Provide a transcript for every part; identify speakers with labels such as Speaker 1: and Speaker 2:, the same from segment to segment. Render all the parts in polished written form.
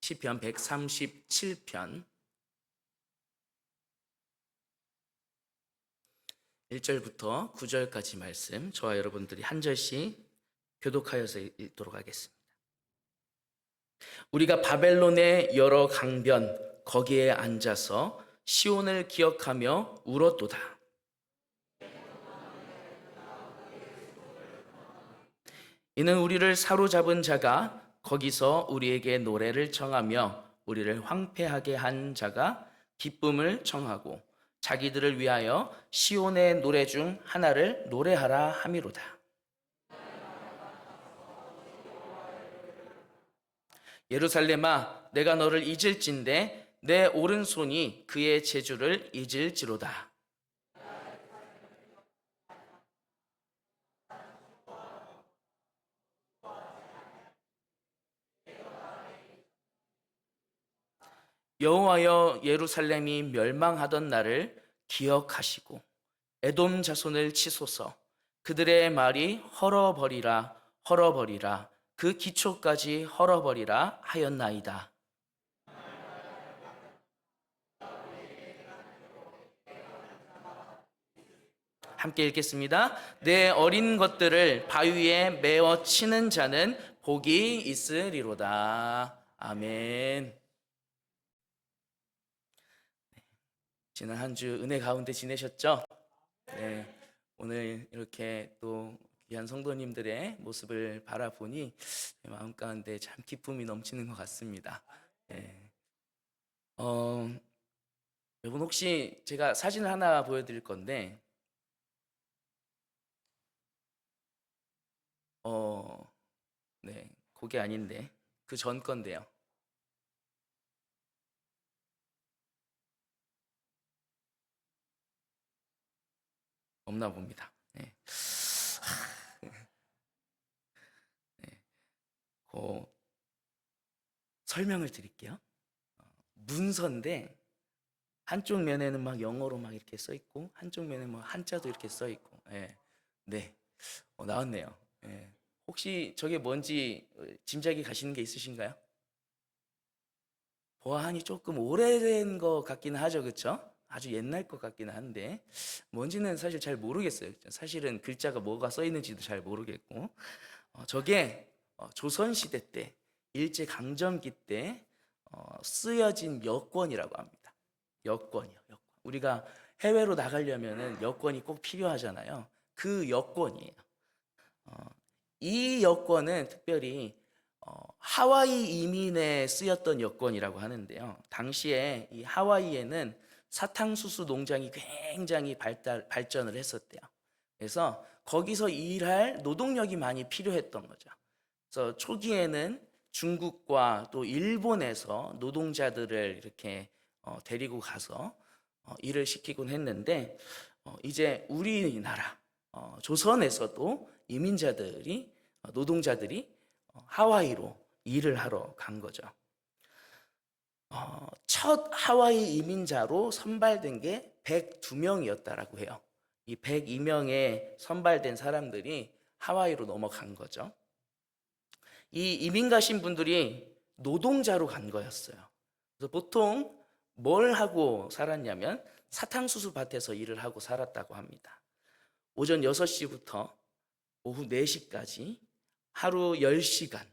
Speaker 1: 시편 137편 1절부터 9절까지 말씀, 저와 여러분들이 한 절씩 교독하여서 읽도록 하겠습니다. 우리가 바벨론의 여러 강변 거기에 앉아서 시온을 기억하며 울었도다. 이는 우리를 사로잡은 자가 거기서 우리에게 노래를 청하며 우리를 황폐하게 한 자가 기쁨을 청하고 자기들을 위하여 시온의 노래 중 하나를 노래하라 함이로다. 예루살렘아, 내가 너를 잊을진대 내 오른손이 그의 재주를 잊을지로다. 여호와여, 예루살렘이 멸망하던 날을 기억하시고 에돔 자손을 치소서. 그들의 말이 헐어버리라 헐어버리라 그 기초까지 헐어버리라 하였나이다. 함께 읽겠습니다. 내 어린 것들을 바위에 메어 치는 자는 복이 있으리로다. 아멘. 지난 한 주 은혜 가운데 지내셨죠? 네. 오늘 이렇게 또 귀한 성도님들의 모습을 바라보니 마음 가운데 참 기쁨이 넘치는 것 같습니다. 네. 여러분, 혹시 제가 사진을 하나 보여드릴 건데, 네, 그게 아닌데 그 전 건데요. 없나 봅니다. 네. 네. 설명을 드릴게요. 문서인데 한쪽 면에는 막 영어로 막 이렇게 써 있고 한쪽 면에는 뭐 한자도 이렇게 써 있고. 네, 네. 나왔네요. 네. 혹시 저게 뭔지 짐작이 가시는 게 있으신가요? 보아하니 조금 오래된 것 같기는 하죠, 그렇죠? 아주 옛날 것 같기는 한데 뭔지는 사실 잘 모르겠어요. 사실은 글자가 뭐가 써 있는지도 잘 모르겠고, 저게 조선 시대 때 일제 강점기 때 쓰여진 여권이라고 합니다. 여권이요, 여권. 우리가 해외로 나가려면은 여권이 꼭 필요하잖아요. 그 여권이에요. 이 여권은 특별히 하와이 이민에 쓰였던 여권이라고 하는데요. 당시에 이 하와이에는 사탕수수 농장이 굉장히 발전을 했었대요. 그래서 거기서 일할 노동력이 많이 필요했던 거죠. 그래서 초기에는 중국과 또 일본에서 노동자들을 이렇게 데리고 가서 일을 시키곤 했는데, 이제 우리나라 조선에서도 이민자들이 노동자들이 하와이로 일을 하러 간 거죠. 첫 하와이 이민자로 선발된 게 102명이었다라고 해요. 이 102명의 선발된 사람들이 하와이로 넘어간 거죠. 이 이민 가신 분들이 노동자로 간 거였어요. 그래서 보통 뭘 하고 살았냐면 사탕수수 밭에서 일을 하고 살았다고 합니다. 오전 6시부터 오후 4시까지 하루 10시간,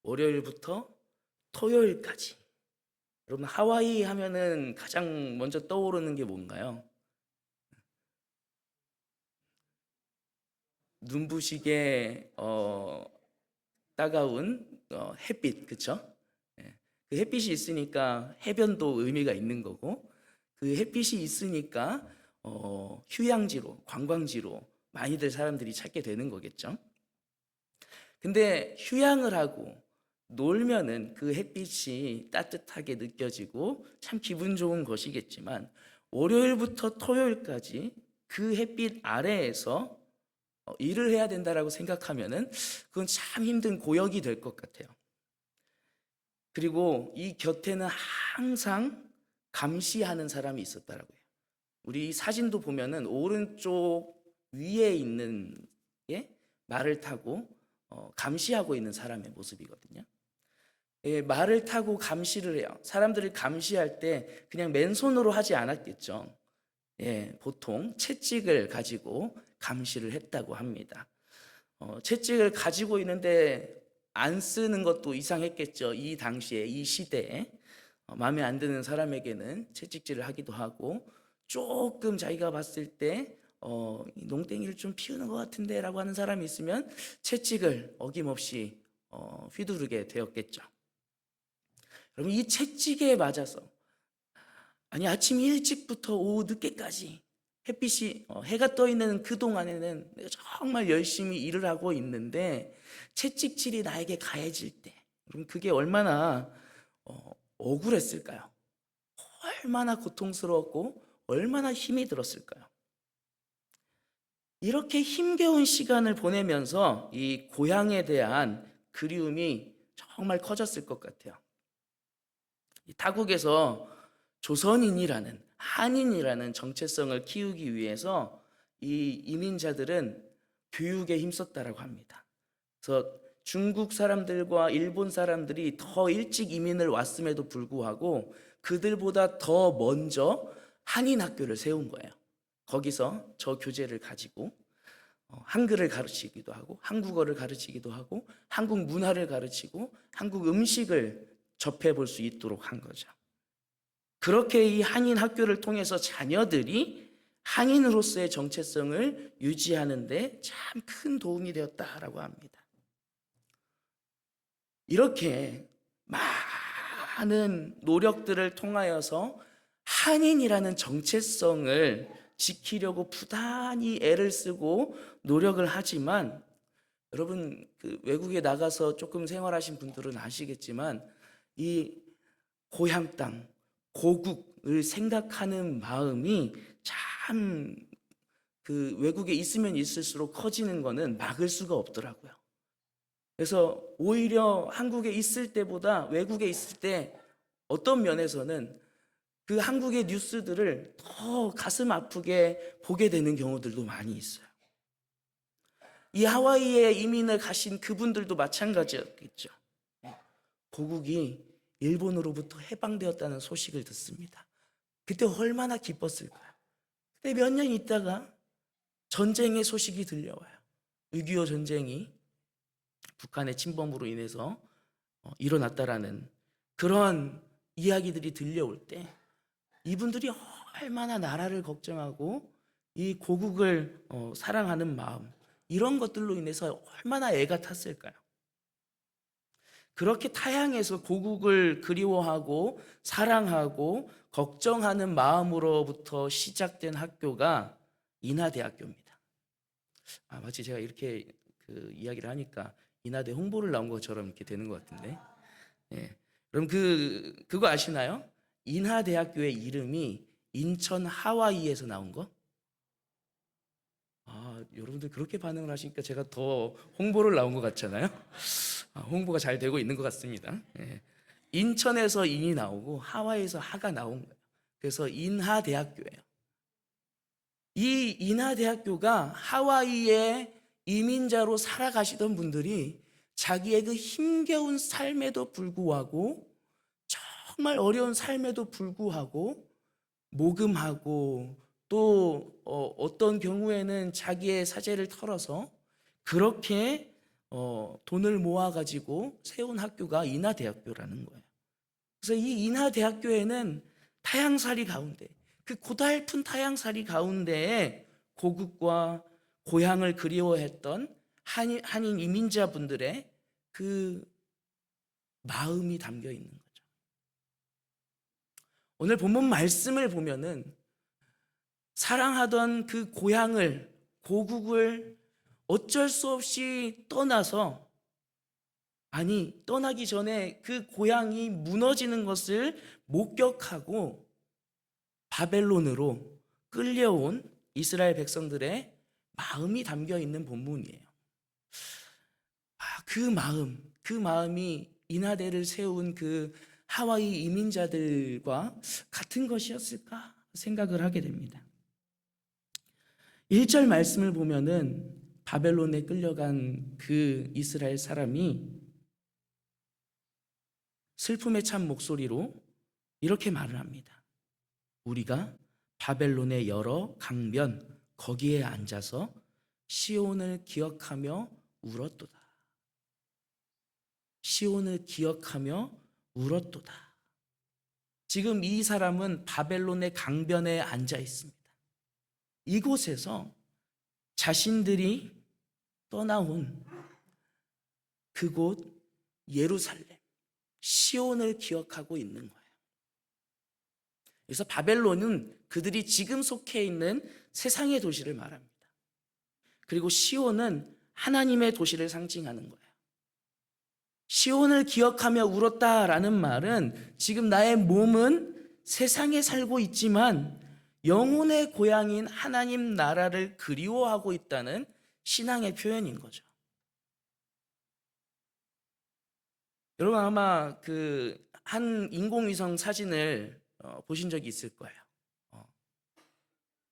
Speaker 1: 월요일부터 토요일까지. 여러분, 하와이 하면은 가장 먼저 떠오르는 게 뭔가요? 눈부시게 따가운 햇빛, 그쵸? 예. 그 햇빛이 있으니까 해변도 의미가 있는 거고, 그 햇빛이 있으니까 휴양지로, 관광지로 많이들 사람들이 찾게 되는 거겠죠. 근데 휴양을 하고 놀면은 그 햇빛이 따뜻하게 느껴지고 참 기분 좋은 것이겠지만, 월요일부터 토요일까지 그 햇빛 아래에서 일을 해야 된다라고 생각하면은 그건 참 힘든 고역이 될 것 같아요. 그리고 이 곁에는 항상 감시하는 사람이 있었다라고 해요. 우리 사진도 보면은 오른쪽 위에 있는 게 말을 타고 감시하고 있는 사람의 모습이거든요. 말을 타고 감시를 해요. 사람들을 감시할 때 그냥 맨손으로 하지 않았겠죠. 보통 채찍을 가지고 감시를 했다고 합니다. 채찍을 가지고 있는데 안 쓰는 것도 이상했겠죠. 이 당시에, 이 시대에. 마음에 안 드는 사람에게는 채찍질을 하기도 하고, 조금 자기가 봤을 때 농땡이를 좀 피우는 것 같은데 라고 하는 사람이 있으면 채찍을 어김없이 휘두르게 되었겠죠. 여러분, 이 채찍에 맞아서, 아니 아침 일찍부터 오후 늦게까지 햇빛이 해가 떠 있는 그 동안에는 내가 정말 열심히 일을 하고 있는데 채찍질이 나에게 가해질 때, 그럼 그게 얼마나 억울했을까요? 얼마나 고통스러웠고 얼마나 힘이 들었을까요? 이렇게 힘겨운 시간을 보내면서 이 고향에 대한 그리움이 정말 커졌을 것 같아요. 타국에서 조선인이라는, 한인이라는 정체성을 키우기 위해서 이 이민자들은 교육에 힘썼다라고 합니다. 그래서 중국 사람들과 일본 사람들이 더 일찍 이민을 왔음에도 불구하고 그들보다 더 먼저 한인 학교를 세운 거예요. 거기서 저 교재를 가지고 한글을 가르치기도 하고 한국어를 가르치기도 하고 한국 문화를 가르치고 한국 음식을 접해볼 수 있도록 한 거죠. 그렇게 이 한인 학교를 통해서 자녀들이 한인으로서의 정체성을 유지하는 데 참 큰 도움이 되었다라고 합니다. 이렇게 많은 노력들을 통하여서 한인이라는 정체성을 지키려고 부단히 애를 쓰고 노력을 하지만, 여러분 그 외국에 나가서 조금 생활하신 분들은 아시겠지만 이 고향 땅, 고국을 생각하는 마음이 참 그 외국에 있으면 있을수록 커지는 거는 막을 수가 없더라고요. 그래서 오히려 한국에 있을 때보다 외국에 있을 때 어떤 면에서는 그 한국의 뉴스들을 더 가슴 아프게 보게 되는 경우들도 많이 있어요. 이 하와이에 이민을 가신 그분들도 마찬가지였겠죠. 고국이 일본으로부터 해방되었다는 소식을 듣습니다. 그때 얼마나 기뻤을까요? 그때 몇 년 있다가 전쟁의 소식이 들려와요. 6.25 전쟁이 북한의 침범으로 인해서 일어났다라는 그런 이야기들이 들려올 때 이분들이 얼마나 나라를 걱정하고 이 고국을 사랑하는 마음, 이런 것들로 인해서 얼마나 애가 탔을까요? 그렇게 타향해서 고국을 그리워하고 사랑하고 걱정하는 마음으로부터 시작된 학교가 인하대학교입니다. 마치 제가 이렇게 그 이야기를 하니까 인하대 홍보를 나온 것처럼 이렇게 되는 것 같은데. 그럼 그거 아시나요? 인하대학교의 이름이 인천 하와이에서 나온 거? 여러분들 그렇게 반응을 하시니까 제가 더 홍보를 나온 것 같잖아요. 홍보가 잘 되고 있는 것 같습니다. 인천에서 인이 나오고 하와이에서 하가 나온 거예요. 그래서 인하대학교예요. 이 인하대학교가 하와이에 이민자로 살아가시던 분들이 자기의 그 힘겨운 삶에도 불구하고, 정말 어려운 삶에도 불구하고 모금하고 또 어떤 경우에는 자기의 사재를 털어서 그렇게 돈을 모아가지고 세운 학교가 인하대학교라는 거예요. 그래서 이 인하대학교에는 타향살이 가운데, 그 고달픈 타향살이 가운데에 고국과 고향을 그리워했던 한인 이민자분들의 그 마음이 담겨 있는 거죠. 오늘 본문 말씀을 보면은 사랑하던 그 고향을, 고국을 어쩔 수 없이 떠나서, 아니 떠나기 전에 그 고향이 무너지는 것을 목격하고 바벨론으로 끌려온 이스라엘 백성들의 마음이 담겨 있는 본문이에요. 그 마음이 인하대를 세운 그 하와이 이민자들과 같은 것이었을까 생각을 하게 됩니다. 1절 말씀을 보면은 바벨론에 끌려간 그 이스라엘 사람이 슬픔에 찬 목소리로 이렇게 말을 합니다. 우리가 바벨론의 여러 강변 거기에 앉아서 시온을 기억하며 울었도다. 시온을 기억하며 울었도다. 지금 이 사람은 바벨론의 강변에 앉아 있습니다. 이곳에서 자신들이 떠나온 그곳 예루살렘, 시온을 기억하고 있는 거예요. 그래서 바벨론은 그들이 지금 속해 있는 세상의 도시를 말합니다. 그리고 시온은 하나님의 도시를 상징하는 거예요. 시온을 기억하며 울었다라는 말은 지금 나의 몸은 세상에 살고 있지만 영혼의 고향인 하나님 나라를 그리워하고 있다는 신앙의 표현인 거죠. 여러분 아마 그 한 인공위성 사진을 보신 적이 있을 거예요.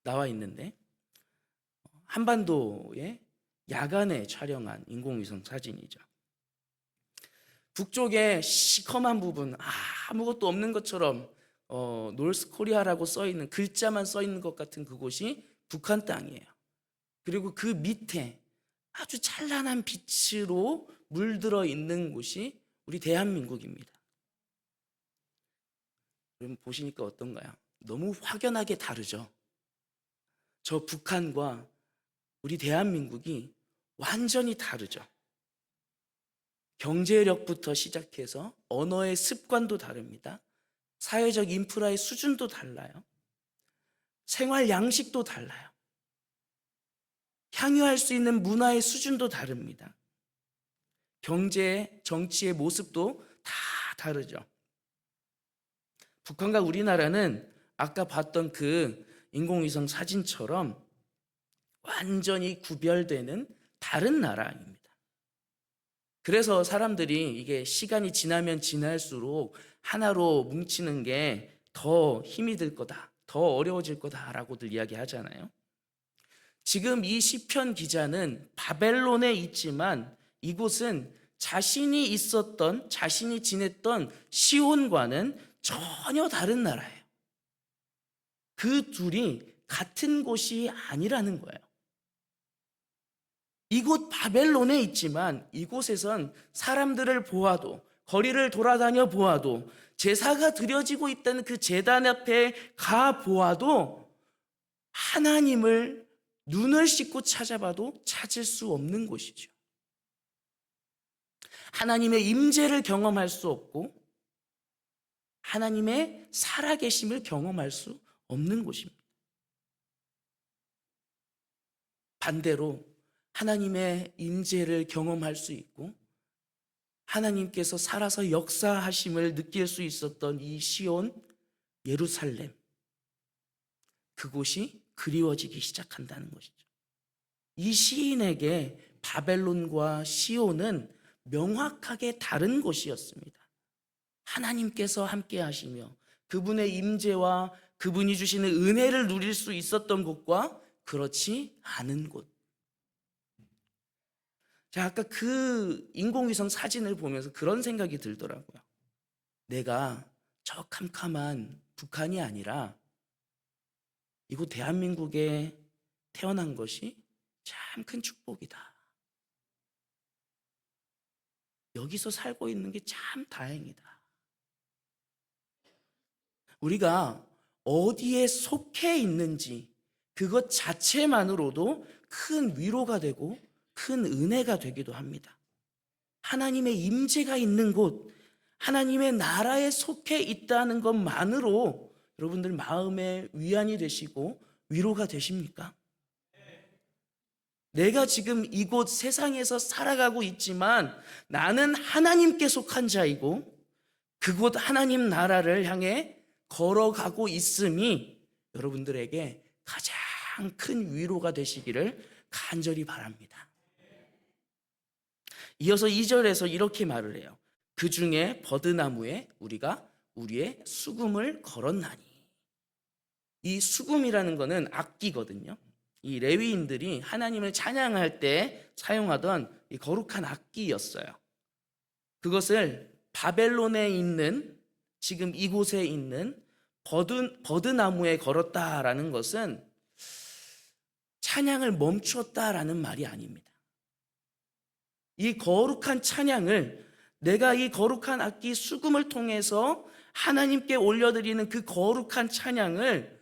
Speaker 1: 나와 있는데 한반도에 야간에 촬영한 인공위성 사진이죠. 북쪽에 시커먼 부분, 아무것도 없는 것처럼 노스 코리아라고 써있는, 글자만 써있는 것 같은 그곳이 북한 땅이에요. 그리고 그 밑에 아주 찬란한 빛으로 물들어 있는 곳이 우리 대한민국입니다. 여러분 보시니까 어떤가요? 너무 확연하게 다르죠? 저 북한과 우리 대한민국이 완전히 다르죠? 경제력부터 시작해서 언어의 습관도 다릅니다. 사회적 인프라의 수준도 달라요. 생활 양식도 달라요. 향유할 수 있는 문화의 수준도 다릅니다. 경제, 정치의 모습도 다 다르죠. 북한과 우리나라는 아까 봤던 그 인공위성 사진처럼 완전히 구별되는 다른 나라입니다. 그래서 사람들이 이게 시간이 지나면 지날수록 하나로 뭉치는 게 더 힘이 들 거다, 더 어려워질 거다라고들 이야기하잖아요. 지금 이 시편 기자는 바벨론에 있지만 이곳은 자신이 있었던, 자신이 지냈던 시온과는 전혀 다른 나라예요. 그 둘이 같은 곳이 아니라는 거예요. 이곳 바벨론에 있지만 이곳에선 사람들을 보아도, 거리를 돌아다녀 보아도, 제사가 드려지고 있다는 그 제단 앞에 가 보아도 하나님을 눈을 씻고 찾아봐도 찾을 수 없는 곳이죠. 하나님의 임재를 경험할 수 없고 하나님의 살아계심을 경험할 수 없는 곳입니다. 반대로 하나님의 임재를 경험할 수 있고 하나님께서 살아서 역사하심을 느낄 수 있었던 이 시온, 예루살렘, 그곳이 그리워지기 시작한다는 것이죠. 이 시인에게 바벨론과 시온은 명확하게 다른 곳이었습니다. 하나님께서 함께 하시며 그분의 임재와 그분이 주시는 은혜를 누릴 수 있었던 곳과 그렇지 않은 곳. 자, 아까 그 인공위성 사진을 보면서 그런 생각이 들더라고요. 내가 저 캄캄한 북한이 아니라 이곳 대한민국에 태어난 것이 참 큰 축복이다. 여기서 살고 있는 게 참 다행이다. 우리가 어디에 속해 있는지 그것 자체만으로도 큰 위로가 되고 큰 은혜가 되기도 합니다. 하나님의 임재가 있는 곳, 하나님의 나라에 속해 있다는 것만으로 여러분들 마음에 위안이 되시고 위로가 되십니까? 내가 지금 이곳 세상에서 살아가고 있지만 나는 하나님께 속한 자이고 그곳 하나님 나라를 향해 걸어가고 있음이 여러분들에게 가장 큰 위로가 되시기를 간절히 바랍니다. 이어서 2절에서 이렇게 말을 해요. 그 중에 버드나무에 우리가 우리의 수금을 걸었나니. 이 수금이라는 거는 악기거든요. 이 레위인들이 하나님을 찬양할 때 사용하던 이 거룩한 악기였어요. 그것을 바벨론에 있는, 지금 이곳에 있는 버드나무에 걸었다라는 것은 찬양을 멈추었다라는 말이 아닙니다. 이 거룩한 찬양을, 내가 이 거룩한 악기 수금을 통해서 하나님께 올려드리는 그 거룩한 찬양을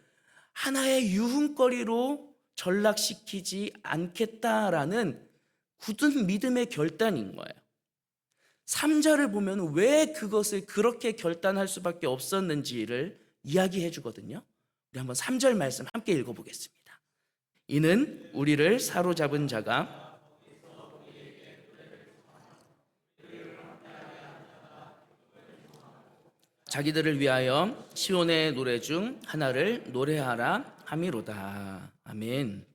Speaker 1: 하나의 유흥거리로 전락시키지 않겠다라는 굳은 믿음의 결단인 거예요. 3절을 보면 왜 그것을 그렇게 결단할 수밖에 없었는지를 이야기해 주거든요. 우리 한번 3절 말씀 함께 읽어보겠습니다. 이는 우리를 사로잡은 자가 자기들을 위하여 시온의 노래 중 하나를 노래하라 함이로다. 아멘.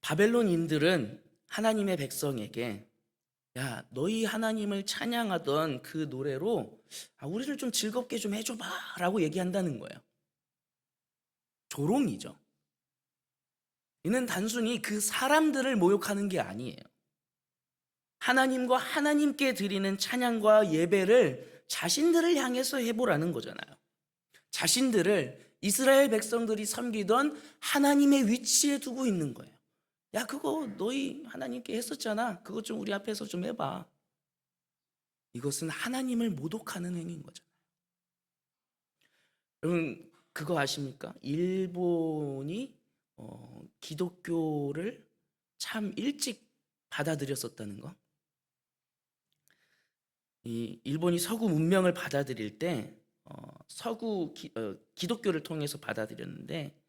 Speaker 1: 바벨론인들은 하나님의 백성에게, 야, 너희 하나님을 찬양하던 그 노래로 우리를 좀 즐겁게 좀 해줘봐 라고 얘기한다는 거예요. 조롱이죠. 이는 단순히 그 사람들을 모욕하는 게 아니에요. 하나님과 하나님께 드리는 찬양과 예배를 자신들을 향해서 해보라는 거잖아요. 자신들을 이스라엘 백성들이 섬기던 하나님의 위치에 두고 있는 거예요. 야, 그거 너희 하나님께 했었잖아. 그것 좀 우리 앞에서 좀 해봐. 이것은 하나님을 모독하는 행위인 거잖아요. 여러분, 그거 아십니까? 일본이 기독교를 참 일찍 받아들였었다는 거. 이 일본이 서구 문명을 받아들일 때 기독교를 통해서 받아들였는데,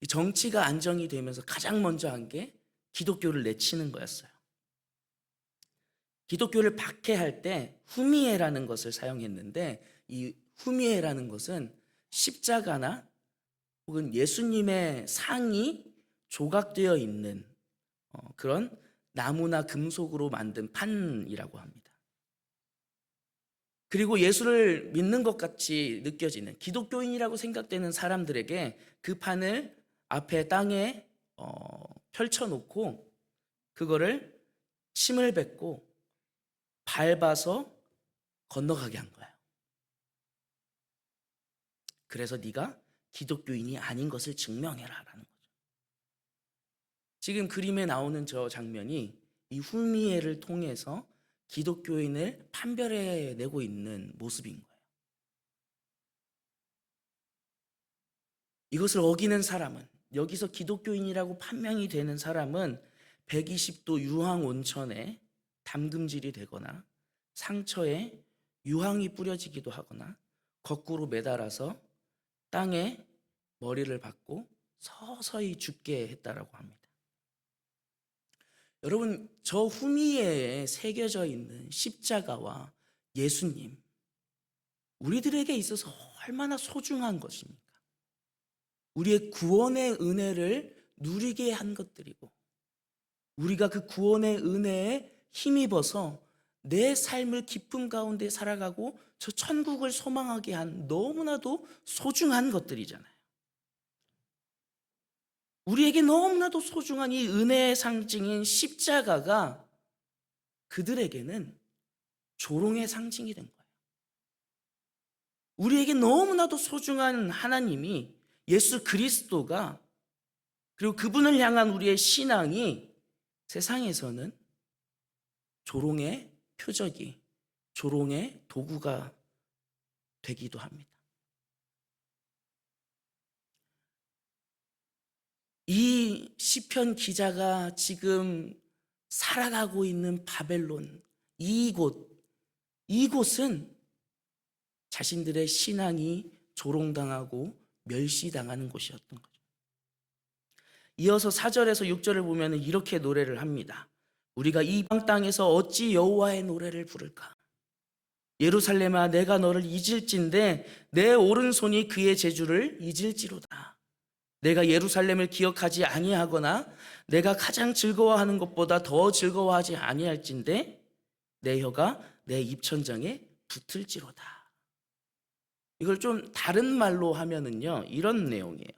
Speaker 1: 정치가 안정이 되면서 가장 먼저 한 게 기독교를 내치는 거였어요. 기독교를 박해할 때 후미에라는 것을 사용했는데, 이 후미에라는 것은 십자가나 혹은 예수님의 상이 조각되어 있는 그런 나무나 금속으로 만든 판이라고 합니다. 그리고 예수를 믿는 것 같이 느껴지는 기독교인이라고 생각되는 사람들에게 그 판을 앞에 땅에 펼쳐놓고 그거를 침을 뱉고 밟아서 건너가게 한 거예요. 그래서 네가 기독교인이 아닌 것을 증명해라 라는 거죠. 지금 그림에 나오는 저 장면이 이 후미에를 통해서 기독교인을 판별해내고 있는 모습인 거예요. 이것을 어기는 사람은, 여기서 기독교인이라고 판명이 되는 사람은 120도 유황 온천에 담금질이 되거나 상처에 유황이 뿌려지기도 하거나 거꾸로 매달아서 땅에 머리를 박고 서서히 죽게 했다라고 합니다. 여러분, 저 후미에에 새겨져 있는 십자가와 예수님, 우리들에게 있어서 얼마나 소중한 것입니까? 우리의 구원의 은혜를 누리게 한 것들이고, 우리가 그 구원의 은혜에 힘입어서 내 삶을 기쁨 가운데 살아가고 저 천국을 소망하게 한 너무나도 소중한 것들이잖아요. 우리에게 너무나도 소중한 이 은혜의 상징인 십자가가 그들에게는 조롱의 상징이 된 거예요. 우리에게 너무나도 소중한 하나님이, 예수 그리스도가, 그리고 그분을 향한 우리의 신앙이 세상에서는 조롱의 표적이, 조롱의 도구가 되기도 합니다. 이 시편 기자가 지금 살아가고 있는 바벨론, 이곳은 자신들의 신앙이 조롱당하고 멸시당하는 곳이었던 거죠. 이어서 4절에서 6절을 보면 이렇게 노래를 합니다. 우리가 이방 땅에서 어찌 여호와의 노래를 부를까? 예루살렘아, 내가 너를 잊을진데 내 오른손이 그의 재주를 잊을지로다. 내가 예루살렘을 기억하지 아니하거나 내가 가장 즐거워하는 것보다 더 즐거워하지 아니할진데 내 혀가 내 입천장에 붙을지로다. 이걸 좀 다른 말로 하면은요, 이런 내용이에요.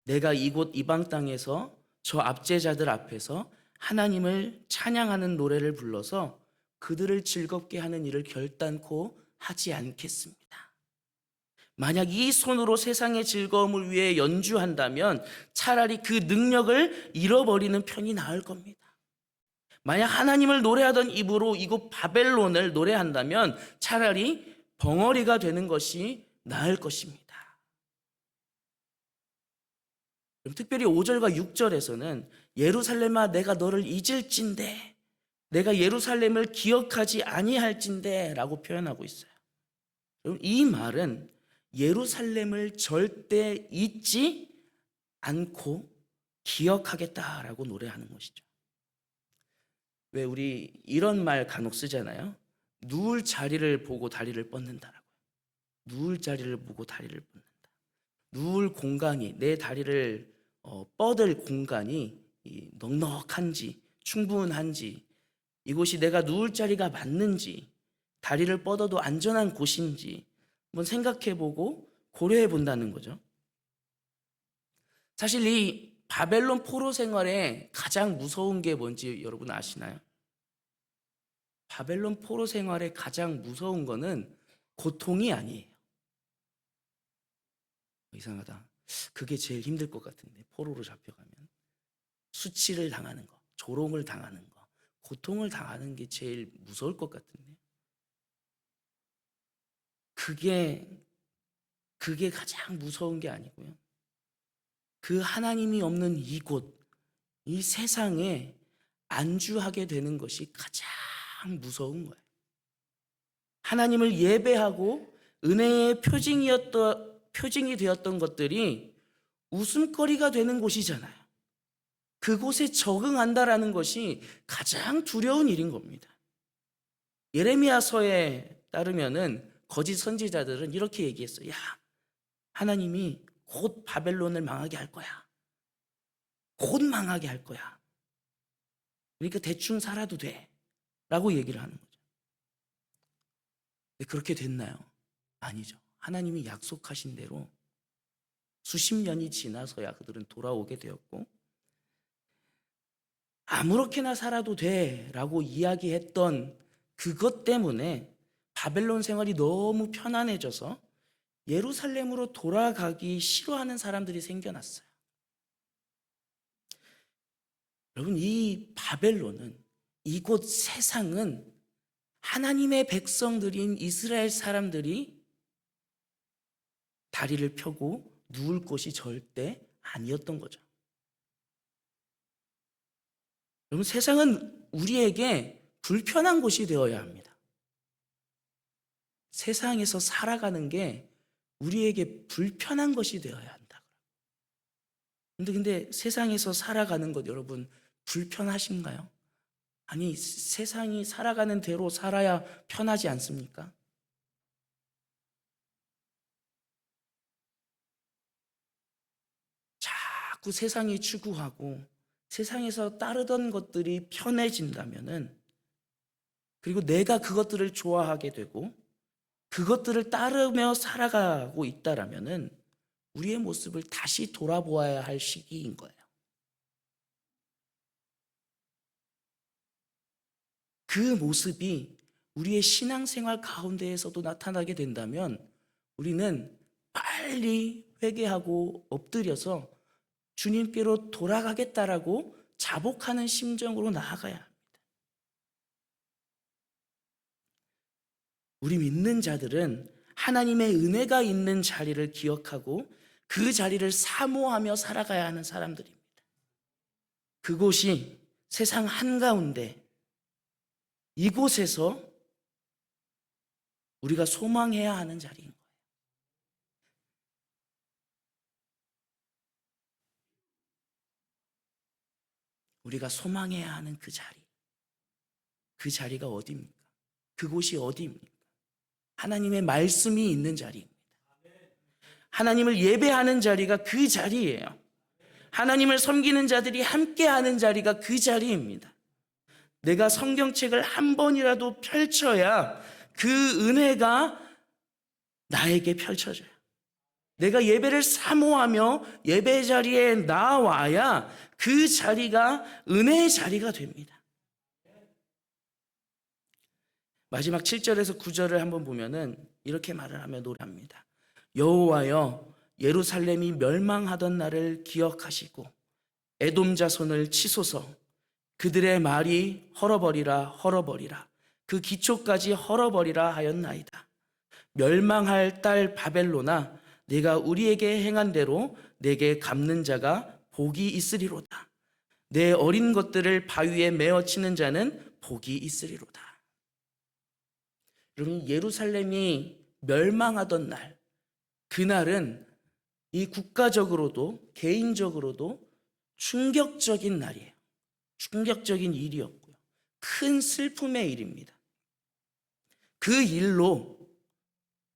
Speaker 1: 내가 이곳 이방 땅에서 저 압제자들 앞에서 하나님을 찬양하는 노래를 불러서 그들을 즐겁게 하는 일을 결단코 하지 않겠습니다. 만약 이 손으로 세상의 즐거움을 위해 연주한다면 차라리 그 능력을 잃어버리는 편이 나을 겁니다. 만약 하나님을 노래하던 입으로 이곳 바벨론을 노래한다면 차라리 벙어리가 되는 것이 나을 것입니다. 특별히 5절과 6절에서는 예루살렘아 내가 너를 잊을진대, 내가 예루살렘을 기억하지 아니할진대 라고 표현하고 있어요. 이 말은 예루살렘을 절대 잊지 않고 기억하겠다라고 노래하는 것이죠. 왜 우리 이런 말 간혹 쓰잖아요. 누울 자리를 보고 다리를 뻗는다라고요. 누울 자리를 보고 다리를 뻗는다. 누울 공간이, 내 다리를 뻗을 공간이 넉넉한지 충분한지, 이곳이 내가 누울 자리가 맞는지, 다리를 뻗어도 안전한 곳인지 한번 생각해보고 고려해본다는 거죠. 사실 이 바벨론 포로 생활에 가장 무서운 게 뭔지 여러분 아시나요? 바벨론 포로 생활에 가장 무서운 거는 고통이 아니에요. 이상하다. 그게 제일 힘들 것 같은데, 포로로 잡혀가면 수치를 당하는 거, 조롱을 당하는 거, 고통을 당하는 게 제일 무서울 것 같은데, 그게 가장 무서운 게 아니고요. 그 하나님이 없는 이곳, 이 세상에 안주하게 되는 것이 가장 무서운 거예요. 하나님을 예배하고 은혜의 표징이 되었던 것들이 웃음거리가 되는 곳이잖아요. 그곳에 적응한다라는 것이 가장 두려운 일인 겁니다. 예레미야서에 따르면은 거짓 선지자들은 이렇게 얘기했어요. 야, 하나님이 곧 바벨론을 망하게 할 거야. 곧 망하게 할 거야. 그러니까 대충 살아도 돼. 라고 얘기를 하는 거죠. 근데 그렇게 됐나요? 아니죠. 하나님이 약속하신 대로 수십 년이 지나서야 그들은 돌아오게 되었고, 아무렇게나 살아도 돼 라고 이야기했던 그것 때문에 바벨론 생활이 너무 편안해져서 예루살렘으로 돌아가기 싫어하는 사람들이 생겨났어요. 여러분, 이 바벨론은, 이곳 세상은 하나님의 백성들인 이스라엘 사람들이 다리를 펴고 누울 곳이 절대 아니었던 거죠. 여러분, 세상은 우리에게 불편한 곳이 되어야 합니다. 세상에서 살아가는 게 우리에게 불편한 것이 되어야 한다. 근데 세상에서 살아가는 것 여러분 불편하신가요? 아니, 세상이 살아가는 대로 살아야 편하지 않습니까? 자꾸 세상이 추구하고 세상에서 따르던 것들이 편해진다면은, 그리고 내가 그것들을 좋아하게 되고 그것들을 따르며 살아가고 있다라면은 우리의 모습을 다시 돌아보아야 할 시기인 거예요. 그 모습이 우리의 신앙생활 가운데에서도 나타나게 된다면 우리는 빨리 회개하고 엎드려서 주님께로 돌아가겠다라고 자복하는 심정으로 나아가야 합니다. 우리 믿는 자들은 하나님의 은혜가 있는 자리를 기억하고 그 자리를 사모하며 살아가야 하는 사람들입니다. 그곳이 세상 한가운데, 이곳에서 우리가 소망해야 하는 자리인 거예요. 우리가 소망해야 하는 그 자리, 그 자리가 어디입니까? 그곳이 어디입니까? 하나님의 말씀이 있는 자리입니다. 하나님을 예배하는 자리가 그 자리예요. 하나님을 섬기는 자들이 함께하는 자리가 그 자리입니다. 내가 성경책을 한 번이라도 펼쳐야 그 은혜가 나에게 펼쳐져요. 내가 예배를 사모하며 예배 자리에 나와야 그 자리가 은혜의 자리가 됩니다. 마지막 7절에서 9절을 한번 보면은 이렇게 말을 하며 노래합니다. 여호와여, 예루살렘이 멸망하던 날을 기억하시고 에돔 자손을 치소서. 그들의 말이 헐어버리라 헐어버리라, 그 기초까지 헐어버리라 하였나이다. 멸망할 딸 바벨론아, 내가 우리에게 행한 대로 내게 갚는 자가 복이 있으리로다. 내 어린 것들을 바위에 메어 치는 자는 복이 있으리로다. 여러분, 예루살렘이 멸망하던 날, 그날은 이 국가적으로도 개인적으로도 충격적인 날이에요. 충격적인 일이었고요. 큰 슬픔의 일입니다. 그 일로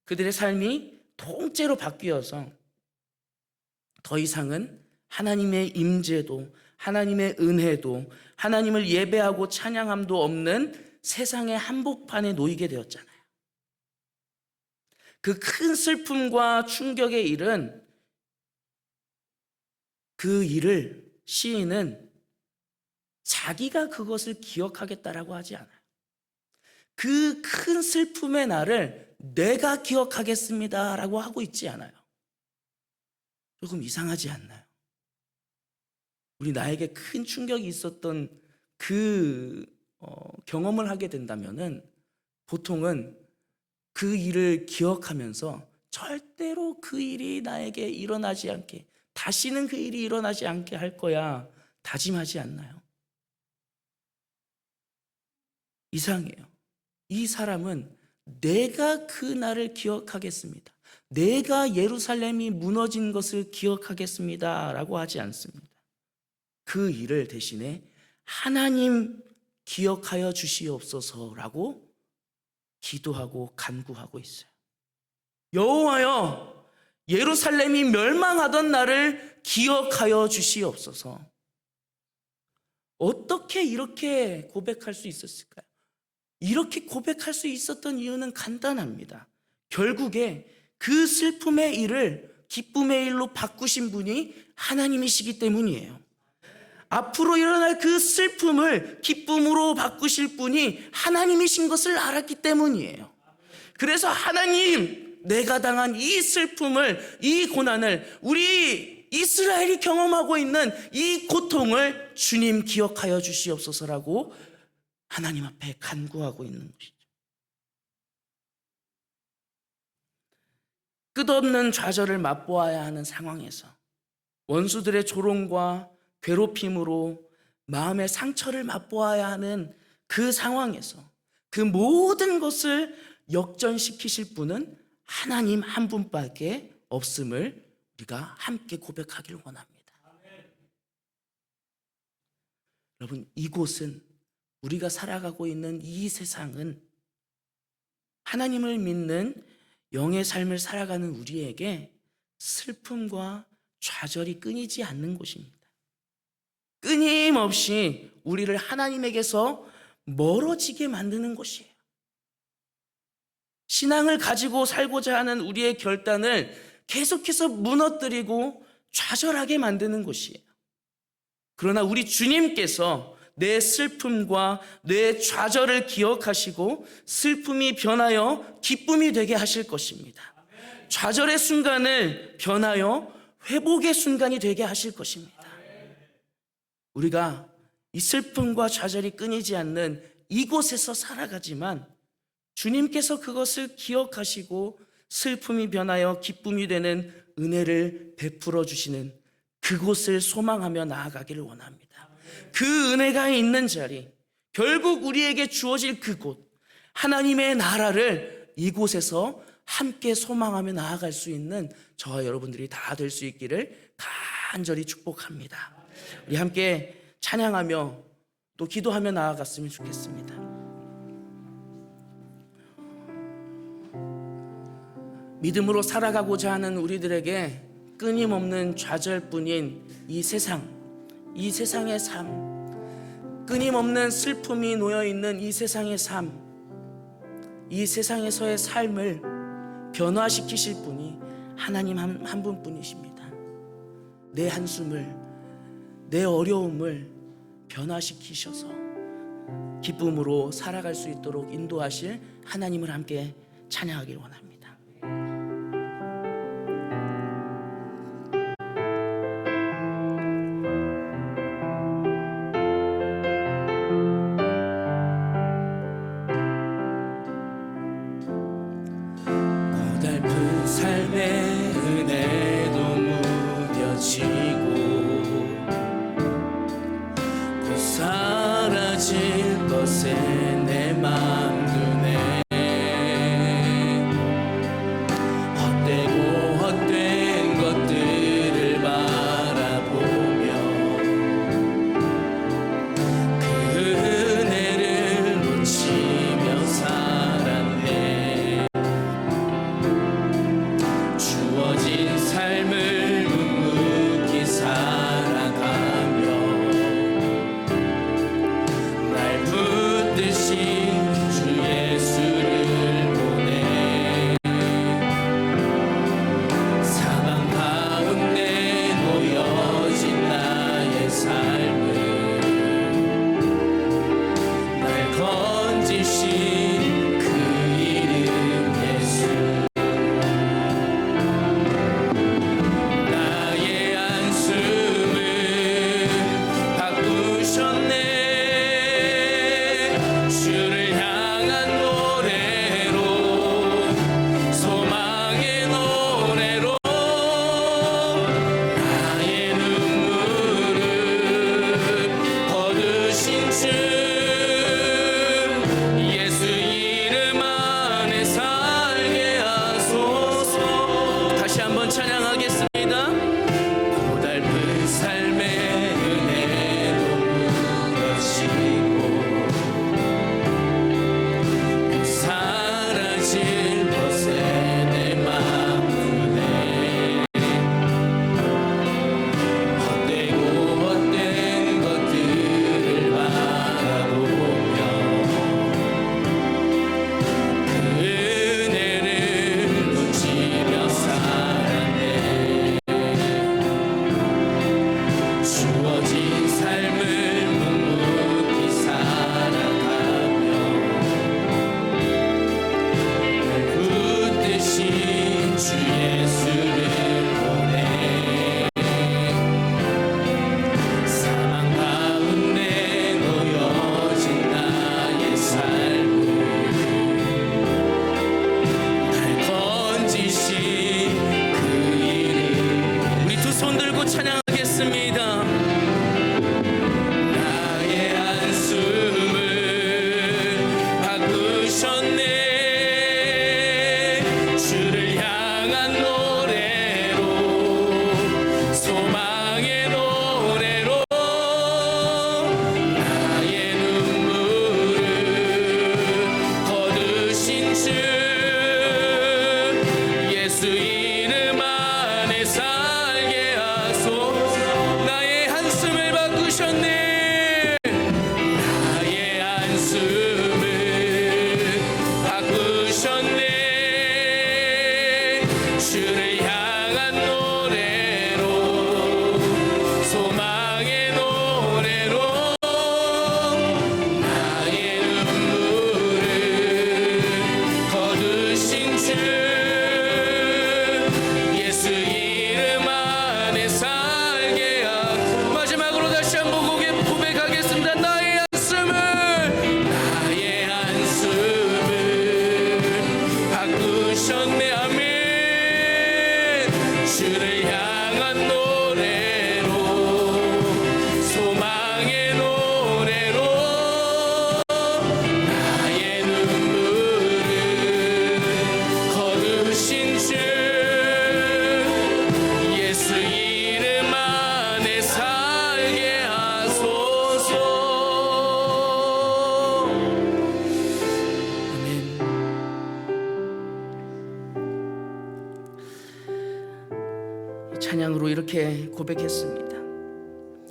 Speaker 1: 그들의 삶이 통째로 바뀌어서 더 이상은 하나님의 임재도, 하나님의 은혜도, 하나님을 예배하고 찬양함도 없는 세상의 한복판에 놓이게 되었잖아요. 그 큰 슬픔과 충격의 일은, 그 일을 시인은 자기가 그것을 기억하겠다라고 하지 않아요. 그 큰 슬픔의 날을 내가 기억하겠습니다 라고 하고 있지 않아요. 조금 이상하지 않나요? 우리 나에게 큰 충격이 있었던 그 경험을 하게 된다면은 보통은 그 일을 기억하면서 절대로 그 일이 나에게 일어나지 않게, 다시는 그 일이 일어나지 않게 할 거야 다짐하지 않나요? 이상해요. 이 사람은 내가 그 날을 기억하겠습니다, 내가 예루살렘이 무너진 것을 기억하겠습니다 라고 하지 않습니다. 그 일을 대신에 하나님 기억하여 주시옵소서라고 기도하고 간구하고 있어요. 여호와여, 예루살렘이 멸망하던 날을 기억하여 주시옵소서. 어떻게 이렇게 고백할 수 있었을까요? 이렇게 고백할 수 있었던 이유는 간단합니다. 결국에 그 슬픔의 일을 기쁨의 일로 바꾸신 분이 하나님이시기 때문이에요. 앞으로 일어날 그 슬픔을 기쁨으로 바꾸실 분이 하나님이신 것을 알았기 때문이에요. 그래서 하나님, 내가 당한 이 슬픔을, 이 고난을, 우리 이스라엘이 경험하고 있는 이 고통을 주님 기억하여 주시옵소서라고 하나님 앞에 간구하고 있는 것이죠. 끝없는 좌절을 맛보아야 하는 상황에서, 원수들의 조롱과 괴롭힘으로 마음의 상처를 맛보아야 하는 그 상황에서 그 모든 것을 역전시키실 분은 하나님 한 분밖에 없음을 우리가 함께 고백하기를 원합니다. 여러분, 이곳은, 우리가 살아가고 있는 이 세상은 하나님을 믿는 영의 삶을 살아가는 우리에게 슬픔과 좌절이 끊이지 않는 곳입니다. 끊임없이 우리를 하나님에게서 멀어지게 만드는 곳이에요. 신앙을 가지고 살고자 하는 우리의 결단을 계속해서 무너뜨리고 좌절하게 만드는 곳이에요. 그러나 우리 주님께서 내 슬픔과 내 좌절을 기억하시고 슬픔이 변하여 기쁨이 되게 하실 것입니다. 좌절의 순간을 변하여 회복의 순간이 되게 하실 것입니다. 우리가 이 슬픔과 좌절이 끊이지 않는 이곳에서 살아가지만 주님께서 그것을 기억하시고 슬픔이 변하여 기쁨이 되는 은혜를 베풀어 주시는 그곳을 소망하며 나아가기를 원합니다. 그 은혜가 있는 자리, 결국 우리에게 주어질 그곳, 하나님의 나라를 이곳에서 함께 소망하며 나아갈 수 있는 저와 여러분들이 다 될 수 있기를 간절히 축복합니다. 우리 함께 찬양하며 또 기도하며 나아갔으면 좋겠습니다. 믿음으로 살아가고자 하는 우리들에게 끊임없는 좌절뿐인 이 세상의 삶, 끊임없는 슬픔이 놓여있는 이 세상의 삶, 이 세상에서의 삶을 변화시키실 분이 하나님 한 분뿐이십니다. 내 한숨을, 내 어려움을 변화시키셔서 기쁨으로 살아갈 수 있도록 인도하실 하나님을 함께 찬양하길 원합니다.
Speaker 2: 고달픈 삶의 은혜도 무뎌지고 곧 사라질 것에 내 맘 두네. 헛되고 헛된 것들을 바라보며 그 은혜를 놓치며 살았네. 주어진 삶을 묵묵히 살아가며 날 붙드신 주 예수를 보내. 사망 가운데 놓여진 나의 삶을 날 건지신 그 이름 예수. 나의 한숨을 바꾸셨네. 주를 향한 노래로, 소망의 노래로 나의 눈물을 거두신 주 예수 이름 안에 살게 하소서. 다시 한번 찬양하겠습니다. 고달픈 삶의 은혜로 무너지고 사라질 것에 내 마음에 헛되고 헛된 것들을 바라보며 그 은혜를 놓치며 살았네. 주어진 삶을 묵묵히 살아가며 날 붙드신 주 예수를 보내. 사망 가운데 놓여진 나의 삶을 날 건지신 그 이름. 우리 두 손 들고 찬양하겠습니다. 나의 한숨을 바꾸셨네. 주를 향한 노래로, 소망의 노래로 나의 눈물을 거두신 주 예수 이름 안에 살게 하소서. 나의 한숨을 바꾸셨네. 나의 한숨을 바꾸셨네. 주를 향한 노래로, 소망의 노래로 나의 눈물을 거두신 주 예수 이름 안에 살게 하소서. 마지막으로 다시 한번 고백하겠습니다. 나의 한숨을 바꾸셨네. 아멘. 주를 향한 노래로, 소망의 노래로 나의 눈물을 거두신 주 예수 이름 안에 살게 하소서. 아멘.
Speaker 1: 찬양으로 이렇게 고백했습니다.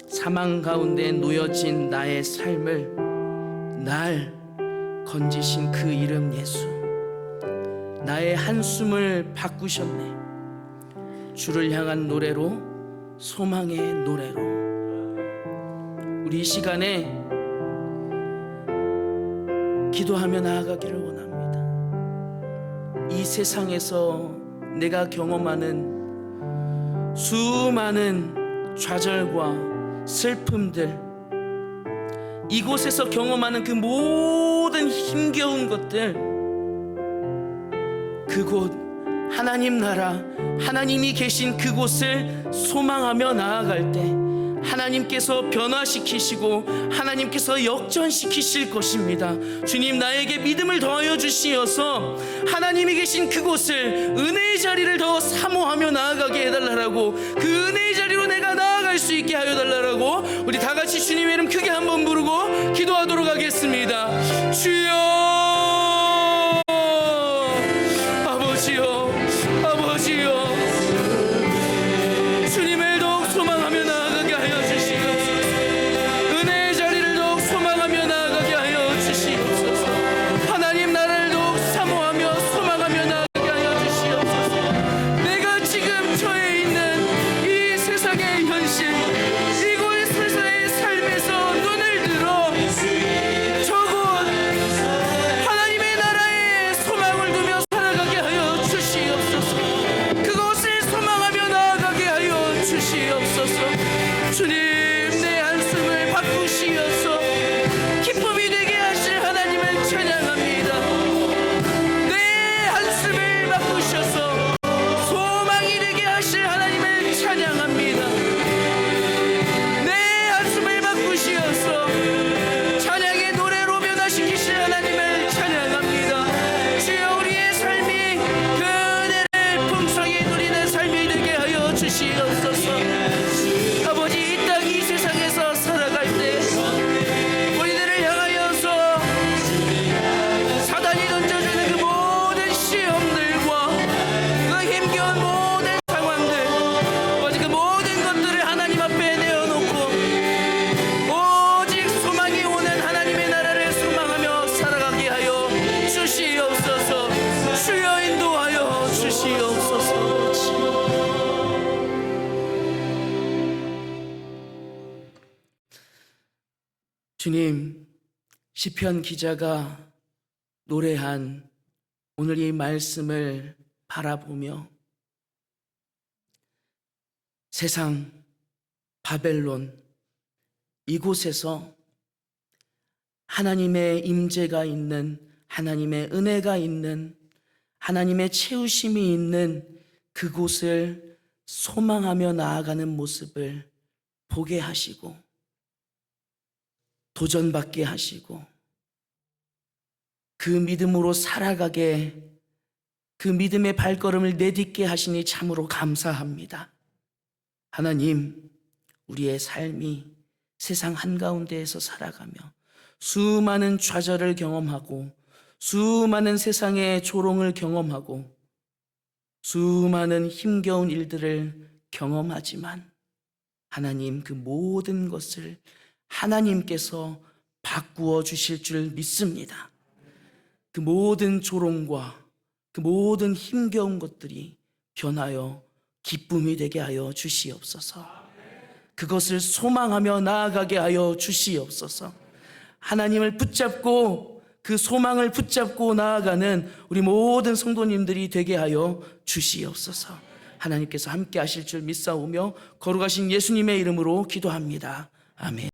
Speaker 1: 사망 가운데 놓여진 나의 삶을 날 건지신 그 이름 예수. 나의 한숨을 바꾸셨네. 주를 향한 노래로, 소망의 노래로. 우리 이 시간에 기도하며 나아가기를 원합니다. 이 세상에서 내가 경험하는 수많은 좌절과 슬픔들, 이곳에서 경험하는 그 모든 힘겨운 것들, 그곳 하나님 나라, 하나님이 계신 그곳을 소망하며 나아갈 때 하나님께서 변화시키시고 하나님께서 역전시키실 것입니다. 주님, 나에게 믿음을 더하여 주시어서 하나님이 계신 그곳을, 은혜의 자리를 더 사모하며 나아가게 해달라고, 그 은혜의 자리로 내가 나아갈 수 있게 하여 달라고 우리 다 같이 주님의 이름 크게 한번 부르고 기도하도록 하겠습니다. 주여, 아버지여, 아버지여, 주님을 더욱 소망하며 나아가게 하여 주시옵소서. 은혜의 자리를 더욱 소망하며 나아가게 하여 주시옵소서. 하나님 나라를 더욱 사모하며 소망하며 나아가게 하여 주시옵소서. 내가 지금 처해 있는 이 세상의 현실, 이곳에서의 삶에서 눈을 들어 저곳 하나님의 나라에 소망을 두며 살아가게 하여 주시옵소서. 그것을 소망하며 나아가게 하여 주시옵소서. 주님, 내 한숨을 바꾸시어서 기쁨이 되게 하실 하나님을 찬양합니다. 내 한숨을 바꾸셔서 소망이 되게 하실 하나님을 찬양합니다. 내 한숨을 바꾸시어서 찬양의 노래로 변화시키실 하나님을 찬양합니다. 주여, 우리의 삶이 그 은혜를 풍성히 누리는 삶이 되게 하여 주시옵소서. 아버지, 이 땅 이 세상에서 살아갈 때 우리들을 향하여서 사단이 던져주는 그 모든 시험들과 그 힘겨운 모든 상황들, 아버지, 그 모든 것들을 하나님 앞에 내어놓고 오직 소망이 오는 하나님의 나라를 소망하며 살아가게 하여 주시옵소서. 주여, 인도하여 주시옵소서. 주님, 시편 기자가 노래한 오늘 이 말씀을 바라보며 세상 바벨론 이곳에서 하나님의 임재가 있는, 하나님의 은혜가 있는, 하나님의 채우심이 있는 그곳을 소망하며 나아가는 모습을 보게 하시고 도전받게 하시고 그 믿음으로 살아가게, 그 믿음의 발걸음을 내딛게 하시니 참으로 감사합니다. 하나님, 우리의 삶이 세상 한가운데에서 살아가며 수많은 좌절을 경험하고 수많은 세상의 조롱을 경험하고 수많은 힘겨운 일들을 경험하지만 하나님, 그 모든 것을 하나님께서 바꾸어 주실 줄 믿습니다. 그 모든 조롱과 그 모든 힘겨운 것들이 변하여 기쁨이 되게 하여 주시옵소서. 그것을 소망하며 나아가게 하여 주시옵소서. 하나님을 붙잡고 그 소망을 붙잡고 나아가는 우리 모든 성도님들이 되게 하여 주시옵소서. 하나님께서 함께 하실 줄 믿사오며 거룩하신 예수님의 이름으로 기도합니다. 아멘.